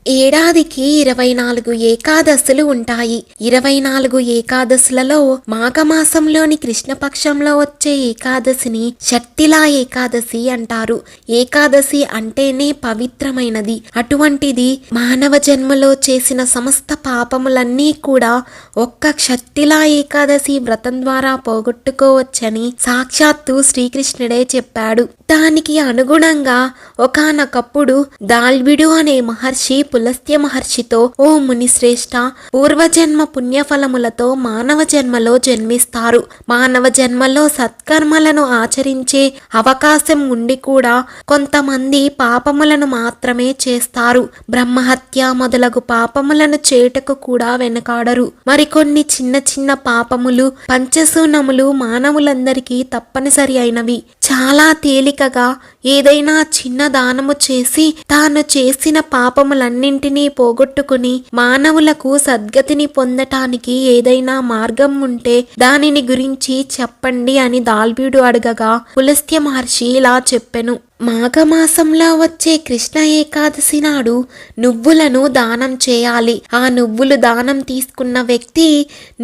ఏడాదికి 24 ఏకాదశులు ఉంటాయి. 24 ఏకాదశులలో మాఘమాసంలోని కృష్ణపక్షంలో వచ్చే ఏకాదశిని షట్టిలా ఏకాదశి అంటారు. ఏకాదశి అంటేనే పవిత్రమైనది. అటువంటిది మానవ జన్మలో చేసిన సమస్త పాపములన్నీ కూడా ఒక్క షట్టిలా ఏకాదశి వ్రతం ద్వారా పోగొట్టుకోవచ్చని సాక్షాత్తు శ్రీకృష్ణుడే చెప్పాడు. దానికి అనుగుణంగా ఒకానొకప్పుడు దాల్విడు అనే మహర్షి పులస్త్య మహర్షితో, ఓ మునిశ్రేష్ఠ, పూర్వజన్మ పుణ్యఫలములతో మానవ జన్మలో జన్మిస్తారు. మానవ జన్మలో సత్కర్మలను ఆచరించే అవకాశం ఉండి కూడా కొంతమంది పాపములను మాత్రమే చేస్తారు. బ్రహ్మహత్య మొదలగు పాపములను చేయుటకు కూడా వెనకాడరు. మరికొన్ని చిన్న చిన్న పాపములు, పంచశూనములు మానవులందరికీ తప్పనిసరి అయినవి. చాలా తేలికగా ఏదైనా చిన్న దానము చేసి తాను చేసిన పాపములన్నింటినీ పోగొట్టుకుని మానవులకు సద్గతిని పొందటానికి ఏదైనా మార్గం ఉంటే దానిని గురించి చెప్పండి అని దాల్వీడు అడగగా పులస్త్య మహర్షి ఇలా చెప్పెను. మాఘమాసంలో వచ్చే కృష్ణ ఏకాదశి నాడు నువ్వులను దానం చేయాలి. ఆ నువ్వులు దానం తీసుకున్న వ్యక్తి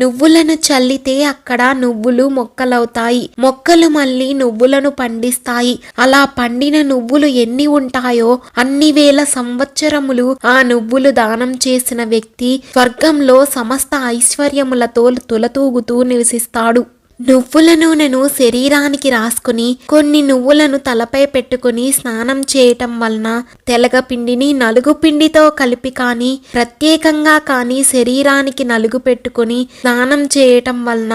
నువ్వులను చల్లితే అక్కడ నువ్వులు మొక్కలవుతాయి. మొక్కలు మళ్ళీ నువ్వులను పండిస్తాయి. అలా పండిన నువ్వులు ఎన్ని ఉంటాయో అన్ని వేల సంవత్సరములు ఆ నువ్వులు దానం చేసిన వ్యక్తి స్వర్గంలో సమస్త ఐశ్వర్యములతో తులతూగుతూ నివసిస్తాడు. నువ్వుల నూనెను శరీరానికి రాసుకుని కొన్ని నువ్వులను తలపై పెట్టుకుని స్నానం చేయటం వలన తెలగపిండిని నలుగుపిండితో కలిపి కానీ ప్రత్యేకంగా కానీ శరీరానికి నలుగు పెట్టుకుని స్నానం చేయటం వలన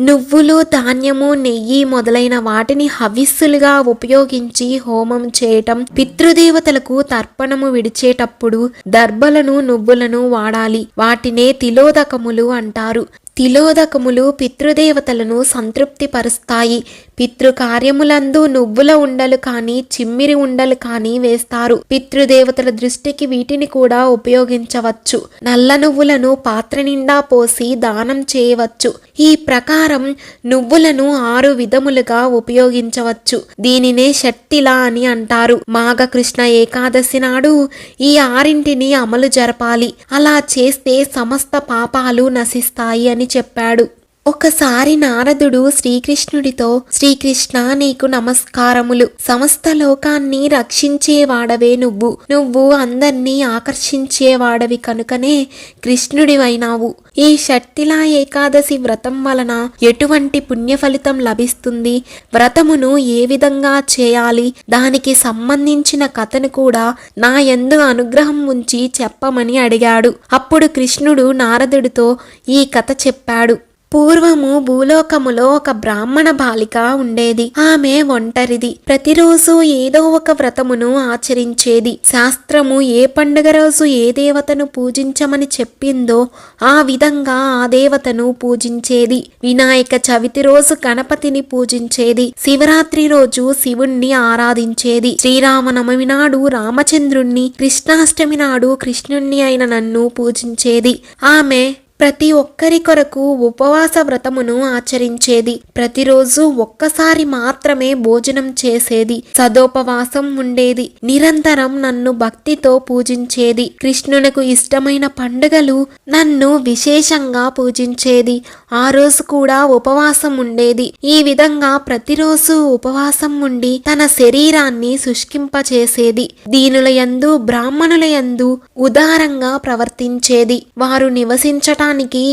నువ్వులు, ధాన్యము, నెయ్యి మొదలైన వాటిని హవిస్సులుగా ఉపయోగించి హోమం చేయటం, పితృదేవతలకు తర్పణము విడిచేటప్పుడు దర్భలను, నువ్వులను వాడాలి. వాటినే తిలోదకములు అంటారు. తిలోదకములు పితృదేవతలను సంతృప్తి పరుస్తాయి. పితృకార్యములందు నువ్వుల ఉండలు కానీ చిమ్మిరి ఉండలు కానీ వేస్తారు. పితృదేవతల దృష్టికి వీటిని కూడా ఉపయోగించవచ్చు. నల్ల నువ్వులను పాత్ర నిండా పోసి దానం చేయవచ్చు. ఈ ప్రకారం నువ్వులను 6 విధములుగా ఉపయోగించవచ్చు. దీనినే షట్టిలా అని అంటారు. మాఘకృష్ణ ఏకాదశి నాడు ఈ 6ంటిని అమలు జరపాలి. అలా చేస్తే సమస్త పాపాలు నశిస్తాయి అని చెప్పాడు. ఒకసారి నారదుడు శ్రీకృష్ణుడితో, శ్రీకృష్ణ, నీకు నమస్కారములు. సమస్త లోకాన్ని రక్షించేవాడవే నువ్వు అందర్నీ ఆకర్షించేవాడవి కనుకనే కృష్ణుడివైనావు. ఈ షట్టిలా ఏకాదశి వ్రతం వలన ఎటువంటి పుణ్య ఫలితం లభిస్తుంది, వ్రతమును ఏ విధంగా చేయాలి, దానికి సంబంధించిన కథను కూడా నా యందు అనుగ్రహం ఉంచి చెప్పమని అడిగాడు. అప్పుడు కృష్ణుడు నారదుడితో ఈ కథ చెప్పాడు. పూర్వము భూలోకములో ఒక బ్రాహ్మణ బాలిక ఉండేది. ఆమె ఒంటరిది. ప్రతిరోజు ఏదో ఒక వ్రతమును ఆచరించేది. శాస్త్రము ఏ పండుగ రోజు ఏ దేవతను పూజించమని చెప్పిందో ఆ విధంగా ఆ దేవతను పూజించేది. వినాయక చవితి రోజు గణపతిని పూజించేది. శివరాత్రి రోజు శివుణ్ణి ఆరాధించేది. శ్రీరామనవమి నాడు రామచంద్రుణ్ణి, కృష్ణాష్టమి నాడు కృష్ణుణ్ణి అయిన నన్ను పూజించేది. ఆమె ప్రతి ఒక్కరి కొరకు ఉపవాస వ్రతమును ఆచరించేది. ప్రతిరోజు ఒక్కసారి మాత్రమే భోజనం చేసేది. సదోపవాసం ఉండేది. నిరంతరం నన్ను భక్తితో పూజించేది. కృష్ణునకు ఇష్టమైన పండుగలు నన్ను విశేషంగా పూజించేది. ఆ రోజు కూడా ఉపవాసం ఉండేది. ఈ విధంగా ప్రతిరోజు ఉపవాసం ఉండి తన శరీరాన్ని శుష్కింపచేసేది. దీనుల యందు, బ్రాహ్మణుల యందు ఉదారంగా ప్రవర్తించేది. వారు నివసించటానికి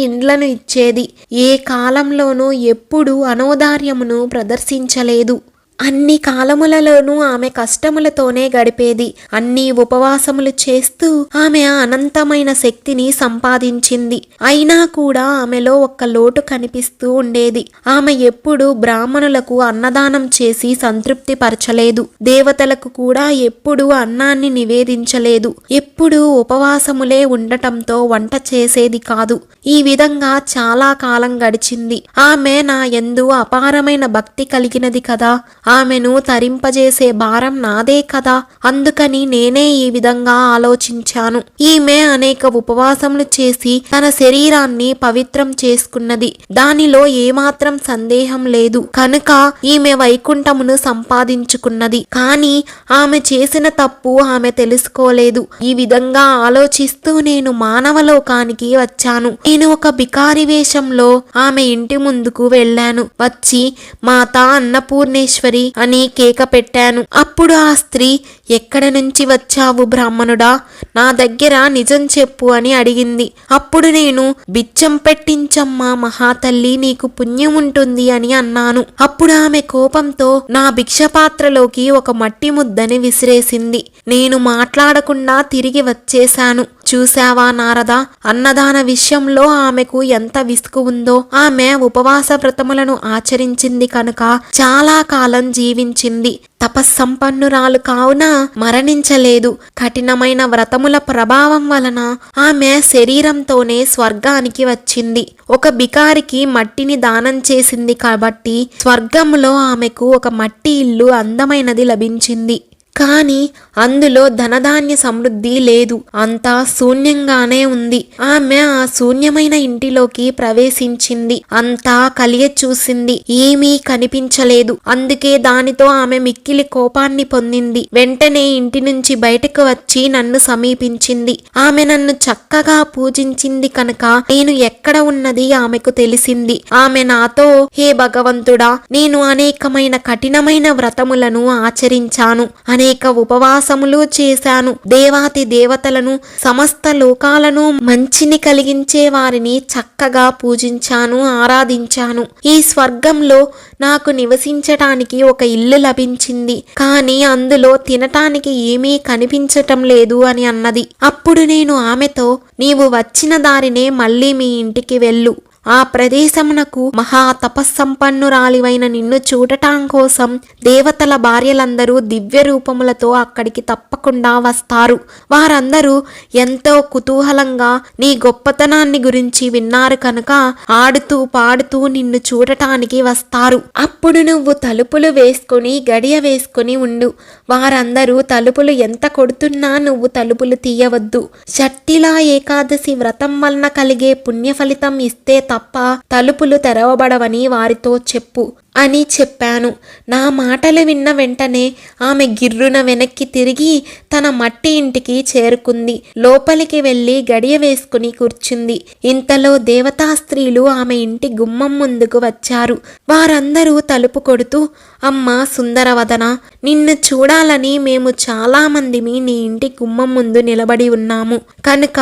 ఇండ్లను ఇచ్చేది. ఏ కాలంలోనూ ఎప్పుడూ అనౌదార్యమును ప్రదర్శించలేదు. అన్ని కాలములలోనూ ఆమె కష్టములతోనే గడిపేది. అన్ని ఉపవాసములు చేస్తూ ఆమె అనంతమైన శక్తిని సంపాదించింది. అయినా కూడా ఆమెలో ఒక్క లోటు కనిపిస్తూ ఉండేది. ఆమె ఎప్పుడు బ్రాహ్మణులకు అన్నదానం చేసి సంతృప్తి పరచలేదు. దేవతలకు కూడా ఎప్పుడూ అన్నాన్ని నివేదించలేదు. ఎప్పుడూ ఉపవాసములే ఉండటంతో వంట చేసేది కాదు. ఈ విధంగా చాలా కాలం గడిచింది. ఆమె నా యందు అపారమైన భక్తి కలిగినది కదా, ఆమెను తరింపజేసే భారం నాదే కదా. అందుకని నేనే ఈ విధంగా ఆలోచించాను. ఈమె అనేక ఉపవాసములు చేసి తన శరీరాన్ని పవిత్రం చేసుకున్నది. దానిలో ఏమాత్రం సందేహం లేదు. కనుక ఈమె వైకుంఠమును సంపాదించుకున్నది. కానీ ఆమె చేసిన తప్పు ఆమె తెలుసుకోలేదు. ఈ విధంగా ఆలోచిస్తూ నేను మానవలోకానికి వచ్చాను. నేను ఒక బికారి వేషంలో ఆమె ఇంటి ముందుకు వెళ్ళాను. వచ్చి మాతా అన్నపూర్ణేశ్వరి అని కేక పెట్టాను. అప్పుడు ఆ స్త్రీ, ఎక్కడి నుంచి వచ్చావు బ్రాహ్మణుడా, నా దగ్గర నిజం చెప్పు అని అడిగింది. అప్పుడు నేను, బిచ్చం పెట్టించమ్మా మహాతల్లి, నీకు పుణ్యం ఉంటుంది అని అన్నాను. అప్పుడు ఆమె కోపంతో నా భిక్షపాత్రలోకి ఒక మట్టి ముద్దని విసిరేసింది. నేను మాట్లాడకుండా తిరిగి వచ్చేశాను. చూశావా నారదా, అన్నదాన విషయంలో ఆమెకు ఎంత విసుగు ఉందో. ఆమె ఉపవాస వ్రతములను ఆచరించింది కనుక చాలా కాలం జీవించింది. తపస్సంపన్నురాలు కావున మరణించలేదు. కఠినమైన వ్రతముల ప్రభావం వలన ఆమె శరీరంతోనే స్వర్గానికి వచ్చింది. ఒక బికారికి మట్టిని దానం చేసింది కాబట్టి స్వర్గంలో ఆమెకు ఒక మట్టి ఇల్లు అందమైనది లభించింది. కానీ అందులో ధనధాన్య సమృద్ధి లేదు. అంతా శూన్యంగానే ఉంది. ఆమె ఆ శూన్యమైన ఇంటిలోకి ప్రవేశించింది. అంతా కలియ చూసింది. ఏమీ కనిపించలేదు. అందుకే దానితో ఆమె మిక్కిలి కోపాన్ని పొందింది. వెంటనే ఇంటి నుంచి బయటకు వచ్చి నన్ను సమీపించింది. ఆమె నన్ను చక్కగా పూజించింది కనుక నేను ఎక్కడ ఉన్నది ఆమెకు తెలిసింది. ఆమె నాతో, హే భగవంతుడా, నేను అనేకమైన కఠినమైన వ్రతములను ఆచరించాను, అనేక ఉపవాసములు చేశాను, దేవాతి దేవతలను, సమస్త లోకాలను, మంచిని కలిగించే వారిని చక్కగా పూజించాను, ఆరాధించాను. ఈ స్వర్గంలో నాకు నివసించటానికి ఒక ఇల్లు లభించింది. కానీ అందులో తినటానికి ఏమీ కనిపించటం లేదు అని అన్నది. అప్పుడు నేను ఆమెతో, నీవు వచ్చిన దారినే మళ్ళీ మీ ఇంటికి వెళ్ళు. ఆ ప్రదేశమునకు మహా తపస్సంపన్నురాలివైన నిన్ను చూడటం కోసం దేవతల భార్యలందరూ దివ్య రూపములతో అక్కడికి తప్పకుండా వస్తారు. వారందరూ ఎంతో కుతూహలంగా నీ గొప్పతనాన్ని గురించి విన్నారు కనుక ఆడుతూ పాడుతూ నిన్ను చూడటానికి వస్తారు. అప్పుడు నువ్వు తలుపులు వేసుకొని గడియ వేసుకొని ఉండు. వారందరూ తలుపులు ఎంత కొడుతున్నా నువ్వు తలుపులు తీయవద్దు. షట్టిలా ఏకాదశి వ్రతం వలన కలిగే పుణ్య ఫలితం ఇస్తే తప్ప తలుపులు తెరవబడవని వారితో చెప్పు అని చెప్పాను. నా మాటలు విన్న వెంటనే ఆమె గిర్రున వెనక్కి తిరిగి తన మట్టి ఇంటికి చేరుకుంది. లోపలికి వెళ్ళి గడియ వేసుకుని కూర్చుంది. ఇంతలో దేవతా స్త్రీలు ఆమె ఇంటి గుమ్మం ముందుకు వచ్చారు. వారందరూ తలుపు కొడుతూ, అమ్మ సుందరవదన, నిన్ను చూడాలని మేము చాలా మందిమి నీ ఇంటి గుమ్మం ముందు నిలబడి ఉన్నాము కనుక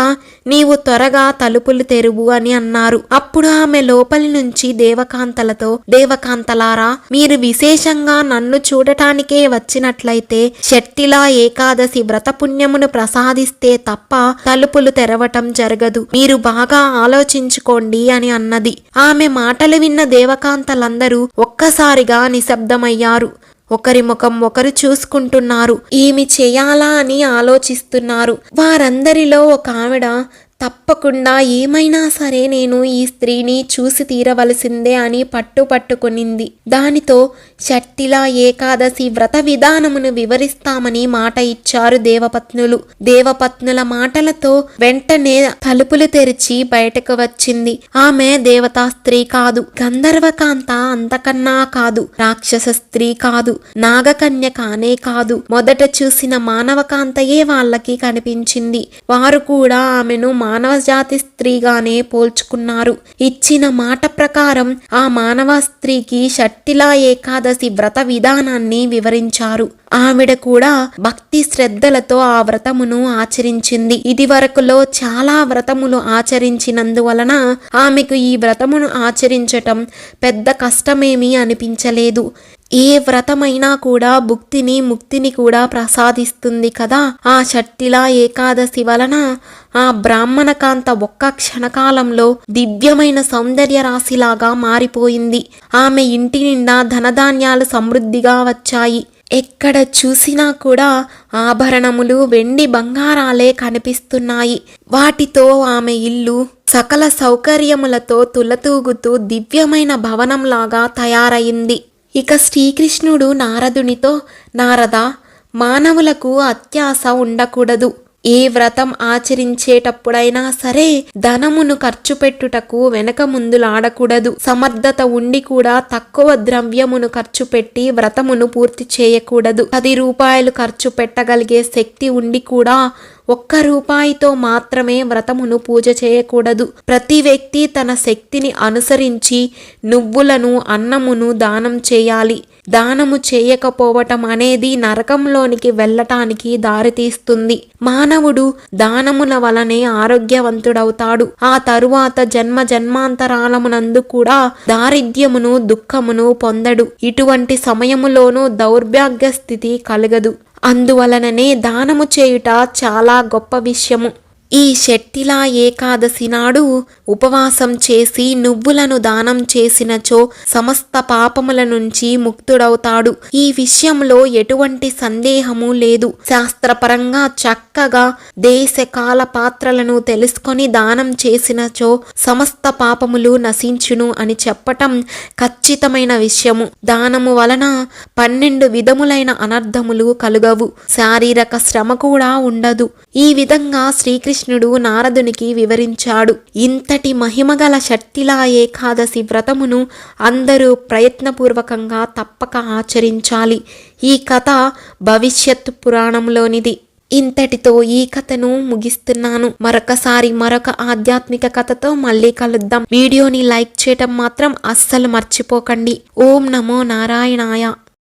నీవు త్వరగా తలుపులు తెరువు అని అన్నారు. అప్పుడు ఆమె లోపలి నుంచి దేవకాంతలతో, దేవకాంతలారా, మీరు విశేషంగా నన్ను చూడటానికే వచ్చినట్లయితే షట్టిలా ఏకాదశి వ్రత పుణ్యమును ప్రసాదిస్తే తప్ప తలుపులు తెరవటం జరగదు. మీరు బాగా ఆలోచించుకోండి అని అన్నది. ఆమె మాటలు విన్న దేవకాంతలందరూ ఒక్కసారిగా నిశ్శబ్దమయ్యారు. ఒకరి ముఖం ఒకరు చూసుకుంటున్నారు. ఏమి చేయాలా అని ఆలోచిస్తున్నారు. వారందరిలో ఒక ఆవిడ, తప్పకుండా ఏమైనా సరే నేను ఈ స్త్రీని చూసి తీరవలసిందే అని పట్టుకొనింది. దానితో షట్టిలా ఏకాదశి వ్రత విధానమును వివరిస్తామని మాట ఇచ్చారు దేవపత్నులు. దేవపత్నుల మాటలతో వెంటనే తలుపులు తెరిచి బయటకు వచ్చింది. ఆమె దేవతా స్త్రీ కాదు, గంధర్వకాంత అంతకన్నా కాదు, రాక్షస స్త్రీ కాదు, నాగకన్య కానే కాదు. మొదట చూసిన మానవకాంతయే వాళ్ళకి కనిపించింది. వారు కూడా ఆమెను మానవ జాతి స్త్రీగానే పోల్చుకున్నారు. ఇచ్చిన మాట ప్రకారం ఆ మానవ స్త్రీకి షట్టిలా ఏకాదశి వ్రత విధానాన్ని వివరించారు. ఆవిడ కూడా భక్తి శ్రద్ధలతో ఆ వ్రతమును ఆచరించింది. ఇది వరకులో చాలా వ్రతములు ఆచరించినందువలన ఆమెకు ఈ వ్రతమును ఆచరించటం పెద్ద కష్టమేమీ అనిపించలేదు. ఏ వ్రతమైనా కూడా భుక్తిని ముక్తిని కూడా ప్రసాదిస్తుంది కదా. ఆ షట్టిలా ఏకాదశి వలన ఆ బ్రాహ్మణ కాంత ఒక్క క్షణకాలంలో దివ్యమైన సౌందర్య రాశిలాగా మారిపోయింది. ఆమె ఇంటి నిండా ధనధాన్యాలు సమృద్ధిగా వచ్చాయి. ఎక్కడ చూసినా కూడా ఆభరణములు వెండి బంగారాలే కనిపిస్తున్నాయి. వాటితో ఆమె ఇల్లు సకల సౌకర్యములతో తులతూగుతూ దివ్యమైన భవనంలాగా తయారయింది. ఇక శ్రీకృష్ణుడు నారదునితో, నారదా, మానవులకు అత్యాశ ఉండకూడదు. ఏ వ్రతం ఆచరించేటప్పుడైనా సరే ధనమును ఖర్చు పెట్టుటకు వెనక ముందులాడకూడదు. సమర్థత ఉండి కూడా తక్కువ ద్రవ్యమును ఖర్చు పెట్టి వ్రతమును పూర్తి చేయకూడదు. 10 రూపాయలు ఖర్చు పెట్టగలిగే శక్తి ఉండి కూడా 1 రూపాయితో మాత్రమే వ్రతమును పూజ చేయకూడదు. ప్రతి వ్యక్తి తన శక్తిని అనుసరించి నువ్వులను, అన్నమును దానం చేయాలి. దానము చేయకపోవటం అనేది నరకంలోనికి వెళ్ళటానికి దారితీస్తుంది. మానవుడు దానముల వలనే ఆరోగ్యవంతుడవుతాడు. ఆ తరువాత జన్మాంతరాలమునందు కూడా దారిద్ర్యమును, దుఃఖమును పొందడు. ఇటువంటి సమయములోనూ దౌర్భాగ్య స్థితి కలగదు. అందువలననే దానము చేయుట చాలా గొప్ప విషయము. ఈ షట్టిలా ఏకాదశి నాడు ఉపవాసం చేసి నువ్వులను దానం చేసినచో సమస్త పాపముల నుంచి ముక్తుడవుతాడు. ఈ విషయంలో ఎటువంటి సందేహము లేదు. శాస్త్రపరంగా చక్కగా దేశ కాల పాత్రలను తెలుసుకొని దానం చేసినచో సమస్త పాపములు నశించును అని చెప్పటం ఖచ్చితమైన విషయము. దానము వలన 12 విధములైన అనర్థములు కలుగవు. శారీరక శ్రమ కూడా ఉండదు. ఈ విధంగా శ్రీకృష్ణుడు నారదునికి వివరించాడు. ఇంతటి మహిమగల షట్టిలా ఏకాదశి వ్రతమును అందరూ ప్రయత్నపూర్వకంగా తప్పక ఆచరించాలి. ఈ కథ భవిష్యత్ పురాణంలోనిది. ఇంతటితో ఈ కథను ముగిస్తున్నాను. మరొకసారి మరొక ఆధ్యాత్మిక కథతో మళ్ళీ కలుద్దాం. వీడియోని లైక్ చేయటం మాత్రం అస్సలు మర్చిపోకండి. ఓం నమో నారాయణాయ.